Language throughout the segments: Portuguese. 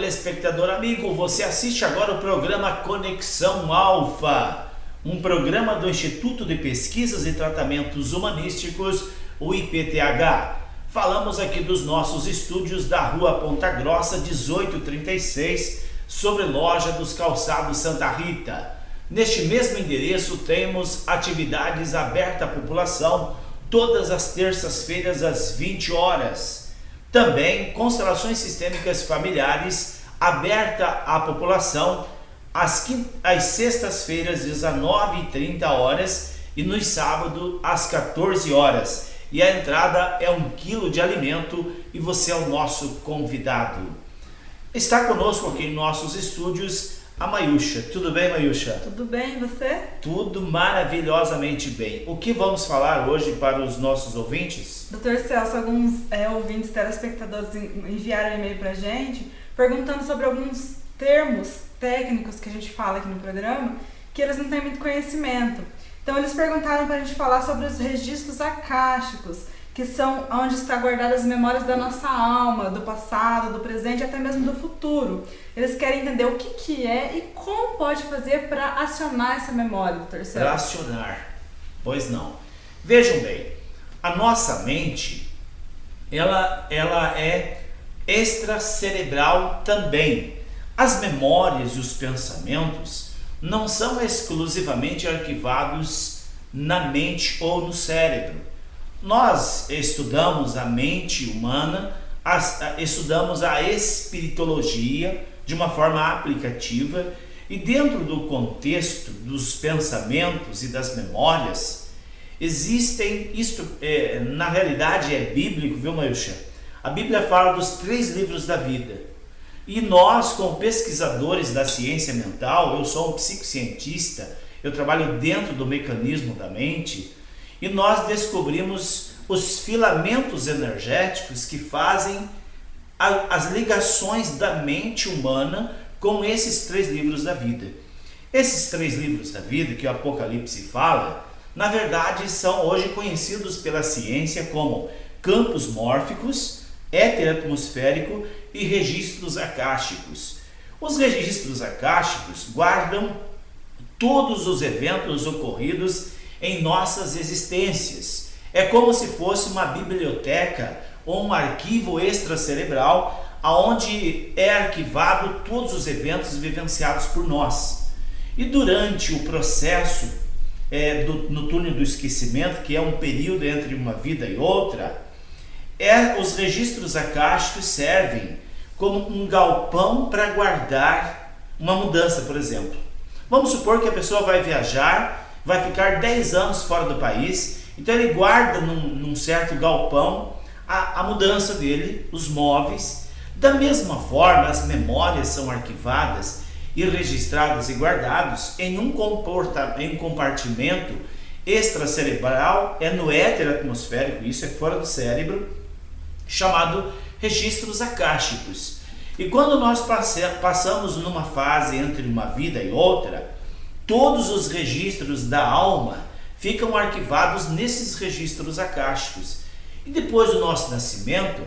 telespectador amigo, você assiste agora o programa Conexão Alfa, um programa do Instituto de Pesquisas e Tratamentos Humanísticos, o IPTH. Falamos aqui dos nossos estúdios da Rua Ponta Grossa, 1836, sobre Loja dos Calçados Santa Rita. Neste mesmo endereço temos atividades abertas à população todas as terças-feiras às 20 horas. Também constelações sistêmicas familiares aberta à população às sextas-feiras às 19h30 e nos sábados às 14 horas. E a entrada é 1 quilo de alimento e você é o nosso convidado. Está conosco aqui em nossos estúdios a Mayusha. Tudo bem, Mayusha? Tudo bem, e você? Tudo maravilhosamente bem. O que vamos falar hoje para os nossos ouvintes? Dr. Celso, alguns ouvintes telespectadores enviaram um e-mail pra gente perguntando sobre alguns termos técnicos que a gente fala aqui no programa que eles não têm muito conhecimento. Então eles perguntaram pra gente falar sobre os registros akáshicos, que são onde está guardadas as memórias da nossa alma, do passado, do presente e até mesmo do futuro. Eles querem entender o que é e como pode fazer para acionar essa memória, Dr. Celso. Para acionar? Pois não. Vejam bem, a nossa mente, ela é extracerebral também. As memórias e os pensamentos não são exclusivamente arquivados na mente ou no cérebro. Nós estudamos a mente humana, estudamos a espiritologia de uma forma aplicativa e dentro do contexto dos pensamentos e das memórias existem, na realidade é bíblico, viu, Mayusha? A Bíblia fala dos 3 livros da vida e nós, como pesquisadores da ciência mental, eu sou um psicocientista, eu trabalho dentro do mecanismo da mente. E nós descobrimos os filamentos energéticos que fazem as ligações da mente humana com esses 3 livros da vida. Esses 3 livros da vida que o Apocalipse fala, na verdade são hoje conhecidos pela ciência como campos mórficos, éter atmosférico e registros akáshicos. Os registros akáshicos guardam todos os eventos ocorridos em nossas existências. É como se fosse uma biblioteca ou um arquivo extracerebral onde é arquivado todos os eventos vivenciados por nós. E durante o processo no túnel do esquecimento, que é um período entre uma vida e outra, os registros akáshicos servem como um galpão para guardar uma mudança, por exemplo. Vamos supor que a pessoa vai viajar, vai ficar 10 anos fora do país, então ele guarda num certo galpão a mudança dele, os móveis. Da mesma forma, as memórias são arquivadas e registradas e guardadas em um compartimento extracerebral, no éter atmosférico, isso é fora do cérebro, chamado registros akáshicos. E quando nós passamos numa fase entre uma vida e outra, todos os registros da alma ficam arquivados nesses registros akáshicos. E depois do nosso nascimento,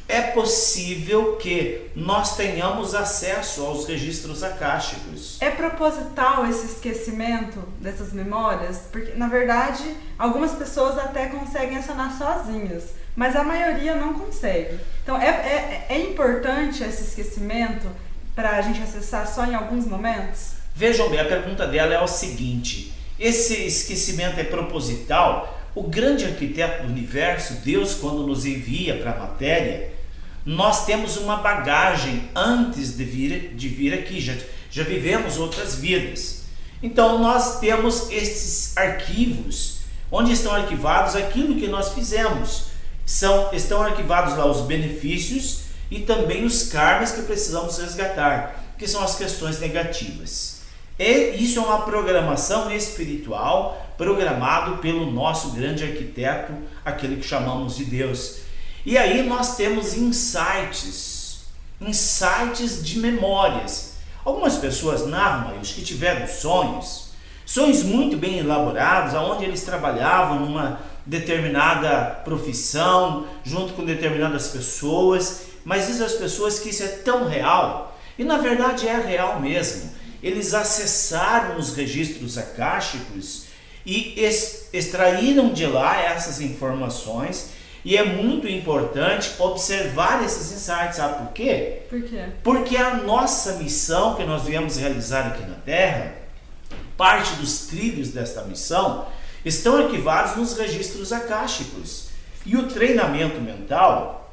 é possível que nós tenhamos acesso aos registros akáshicos. É proposital esse esquecimento dessas memórias? Porque, na verdade, algumas pessoas até conseguem acionar sozinhas, mas a maioria não consegue. Então, é importante esse esquecimento para a gente acessar só em alguns momentos? Vejam bem, a pergunta dela é o seguinte: esse esquecimento é proposital? O grande arquiteto do universo, Deus, quando nos envia para a matéria, nós temos uma bagagem antes de vir aqui, já vivemos outras vidas. Então nós temos esses arquivos, onde estão arquivados aquilo que nós fizemos. Estão arquivados lá os benefícios e também os karmas que precisamos resgatar, que são as questões negativas. E isso é uma programação espiritual programado pelo nosso grande arquiteto, aquele que chamamos de Deus. E aí nós temos insights de memórias. Algumas pessoas narram que tiveram sonhos muito bem elaborados, onde eles trabalhavam numa determinada profissão, junto com determinadas pessoas, mas diz às pessoas que isso é tão real E na verdade é real mesmo. Eles acessaram os registros akáshicos e extraíram de lá essas informações, e é muito importante observar esses insights. Sabe por quê? Por quê? Porque a nossa missão que nós viemos realizar aqui na Terra, parte dos trilhos desta missão, estão arquivados nos registros akáshicos. E o treinamento mental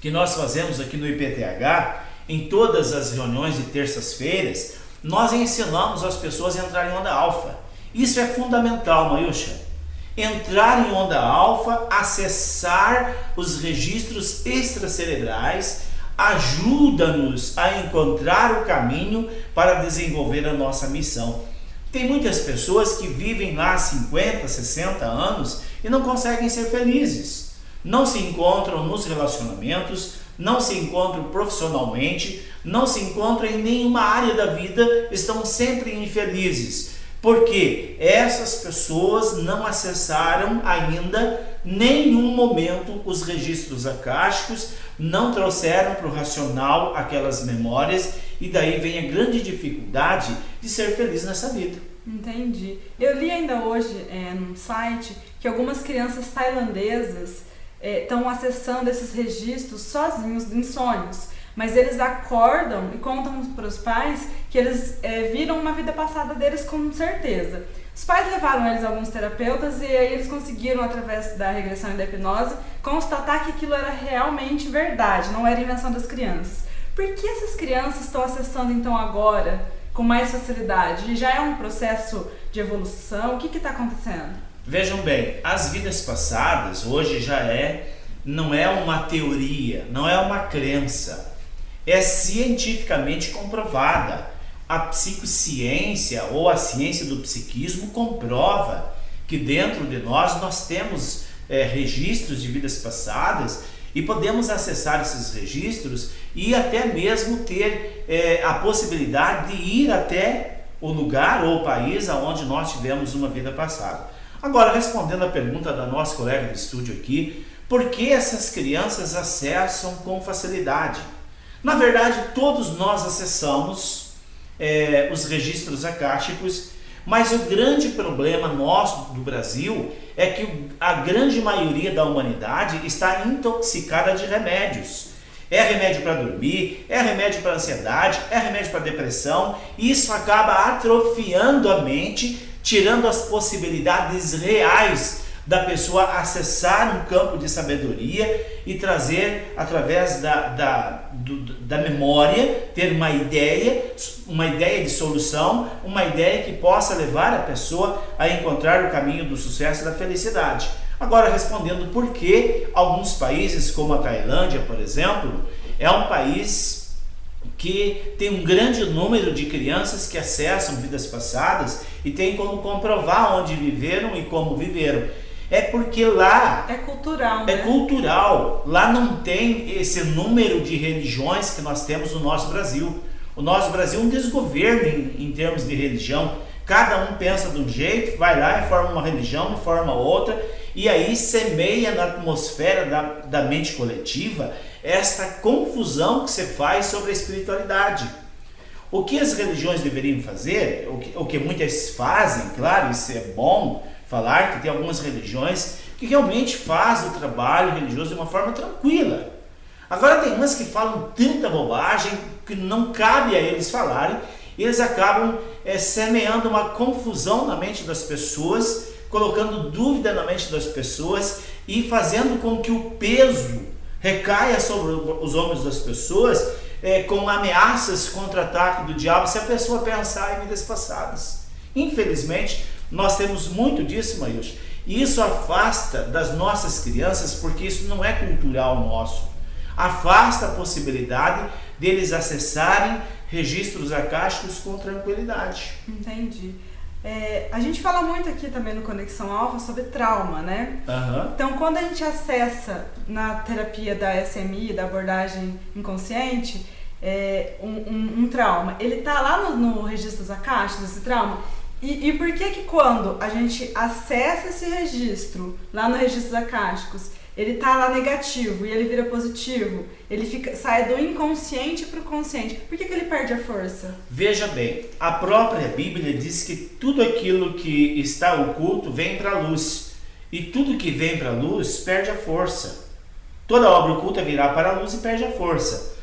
que nós fazemos aqui no IPTH, em todas as reuniões de terças-feiras, nós ensinamos as pessoas a entrar em onda alfa. Isso é fundamental, Mayusha. Entrar em onda alfa, acessar os registros extracerebrais, ajuda-nos a encontrar o caminho para desenvolver a nossa missão. Tem muitas pessoas que vivem lá 50, 60 anos e não conseguem ser felizes. Não se encontram nos relacionamentos, não se encontram profissionalmente, não se encontram em nenhuma área da vida, estão sempre infelizes. Porque essas pessoas não acessaram ainda nenhum momento os registros akáshicos, não trouxeram para o racional aquelas memórias, e daí vem a grande dificuldade de ser feliz nessa vida. Entendi. Eu li ainda hoje num site que algumas crianças tailandesas estão acessando esses registros sozinhos em sonhos. Mas eles acordam e contam para os pais que eles viram uma vida passada deles com certeza. Os pais levaram eles a alguns terapeutas e aí eles conseguiram, através da regressão e da hipnose, constatar que aquilo era realmente verdade, não era invenção das crianças. Por que essas crianças estão acessando então agora com mais facilidade? Já é um processo de evolução? O que está acontecendo? Vejam bem, as vidas passadas hoje não é uma teoria, não é uma crença. É cientificamente comprovada. A psicociência ou a ciência do psiquismo comprova que dentro de nós temos registros de vidas passadas, e podemos acessar esses registros e até mesmo ter a possibilidade de ir até o lugar ou o país onde nós tivemos uma vida passada. Agora, respondendo à pergunta da nossa colega de estúdio aqui, por que essas crianças acessam com facilidade? Na verdade, todos nós acessamos os registros akáshicos, mas o grande problema nosso do Brasil é que a grande maioria da humanidade está intoxicada de remédios. É remédio para dormir, é remédio para ansiedade, é remédio para depressão, e isso acaba atrofiando a mente, tirando as possibilidades reais da pessoa acessar um campo de sabedoria e trazer, através da memória, ter uma ideia de solução, uma ideia que possa levar a pessoa a encontrar o caminho do sucesso e da felicidade. Agora, respondendo por que alguns países, como a Tailândia, por exemplo, é um país que tem um grande número de crianças que acessam vidas passadas e tem como comprovar onde viveram e como viveram. É porque lá é cultural, né? É cultural. Lá não tem esse número de religiões que nós temos no nosso Brasil. O nosso Brasil é um desgoverno em termos de religião. Cada um pensa de um jeito, vai lá e forma uma religião, forma outra, e aí semeia na atmosfera da mente coletiva esta confusão que se faz sobre a espiritualidade. O que as religiões deveriam fazer, o que muitas fazem, claro, isso é bom falar, que tem algumas religiões que realmente fazem o trabalho religioso de uma forma tranquila. Agora tem umas que falam tanta bobagem que não cabe a eles falarem, e eles acabam semeando uma confusão na mente das pessoas, colocando dúvida na mente das pessoas e fazendo com que o peso recaia sobre os ombros das pessoas, com ameaças contra ataque do diabo, se a pessoa pensar em vidas passadas. Infelizmente, nós temos muito disso, Mayusha, e isso afasta das nossas crianças, porque isso não é cultural nosso. Afasta a possibilidade deles acessarem registros akáshicos com tranquilidade. Entendi. A gente fala muito aqui também no Conexão Alfa sobre trauma, né? Uhum. Então, quando a gente acessa na terapia da SMI, da abordagem inconsciente, um trauma, ele tá lá no registro akáshicos, esse trauma? E por que quando a gente acessa esse registro lá no registro akáshicos, ele tá lá negativo e ele vira positivo, ele sai do inconsciente para o consciente. Por que ele perde a força? Veja bem, a própria Bíblia diz que tudo aquilo que está oculto vem para a luz. E tudo que vem para a luz perde a força. Toda obra oculta virá para a luz e perde a força.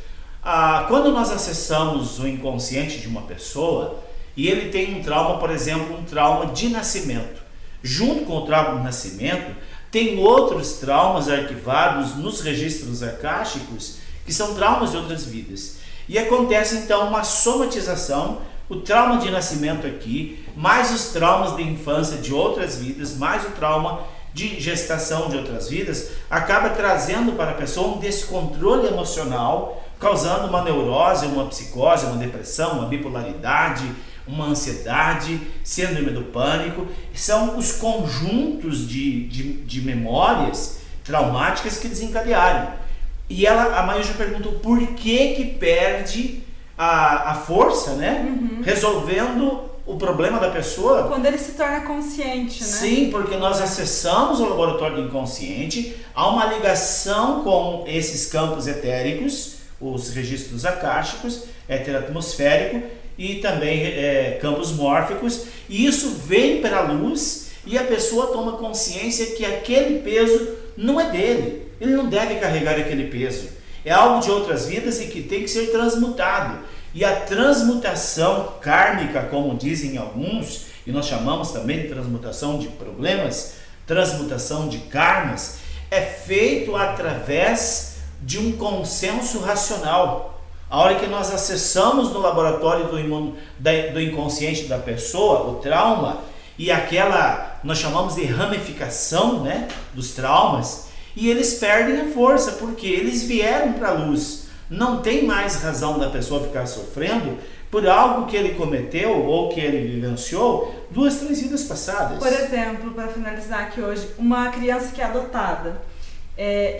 Quando nós acessamos o inconsciente de uma pessoa e ele tem um trauma, por exemplo, um trauma de nascimento. Junto com o trauma de nascimento, tem outros traumas arquivados nos registros acásticos que são traumas de outras vidas. E acontece então uma somatização, o trauma de nascimento aqui, mais os traumas de infância de outras vidas, mais o trauma de gestação de outras vidas, acaba trazendo para a pessoa um descontrole emocional, causando uma neurose, uma psicose, uma depressão, uma bipolaridade, uma ansiedade, síndrome do pânico. São os conjuntos de memórias traumáticas que desencadearam. E a mãe já perguntou por que perde a força, né? Resolvendo o problema da pessoa. Quando ele se torna consciente, né? Sim, porque nós acessamos o laboratório do inconsciente, há uma ligação com esses campos etéricos, os registros acásticos, heteroatmosférico e também campos mórficos, e isso vem para a luz e a pessoa toma consciência que aquele peso não é dele, ele não deve carregar aquele peso, é algo de outras vidas e que tem que ser transmutado. E a transmutação kármica, como dizem alguns, e nós chamamos também de transmutação de problemas, transmutação de karmas, é feito através de um consenso racional. A hora que nós acessamos no laboratório do inconsciente da pessoa, o trauma, e aquela, nós chamamos de ramificação, né, dos traumas, e eles perdem a força, porque eles vieram para a luz. Não tem mais razão da pessoa ficar sofrendo por algo que ele cometeu ou que ele vivenciou 2, 3 vidas passadas. Por exemplo, para finalizar aqui hoje, uma criança que é adotada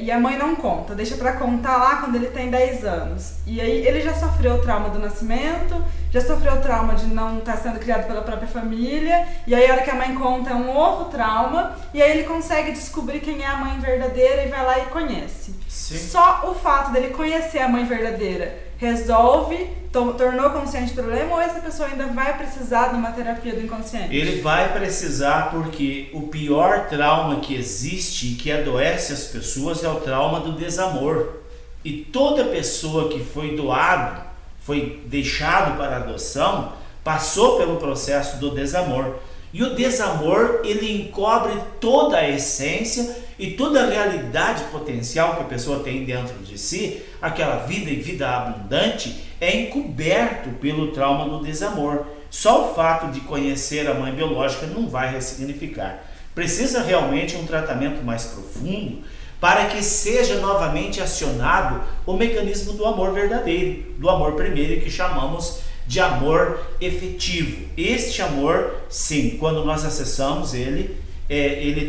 e a mãe não conta, deixa para contar lá quando ele tem 10 anos. E aí ele já sofreu o trauma do nascimento, já sofreu o trauma de não estar sendo criado pela própria família, e aí a hora que a mãe conta é um novo trauma, e aí ele consegue descobrir quem é a mãe verdadeira e vai lá e conhece. Sim. Só o fato dele conhecer a mãe verdadeira resolve, tornou consciente o problema, ou essa pessoa ainda vai precisar de uma terapia do inconsciente? Ele vai precisar, porque o pior trauma que existe e que adoece as pessoas é o trauma do desamor. E toda pessoa que foi doado, foi deixado para adoção, passou pelo processo do desamor. E o desamor, ele encobre toda a essência e toda a realidade potencial que a pessoa tem dentro de si. Aquela vida e vida abundante é encoberto pelo trauma do desamor. Só o fato de conhecer a mãe biológica não vai ressignificar. Precisa realmente um tratamento mais profundo para que seja novamente acionado o mecanismo do amor verdadeiro, do amor primeiro, que chamamos de amor efetivo. Este amor, sim, quando nós acessamos ele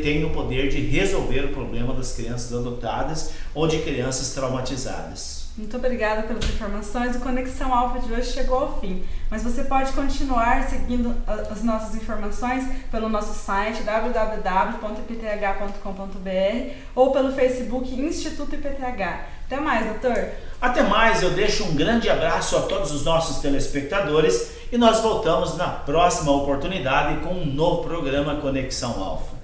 tem o poder de resolver o problema das crianças adotadas ou de crianças traumatizadas. Muito obrigada pelas informações. O Conexão Alfa de hoje chegou ao fim, mas você pode continuar seguindo as nossas informações pelo nosso site www.ipth.com.br ou pelo Facebook Instituto IPTH. Até mais, doutor! Até mais, eu deixo um grande abraço a todos os nossos telespectadores e nós voltamos na próxima oportunidade com um novo programa Conexão Alfa.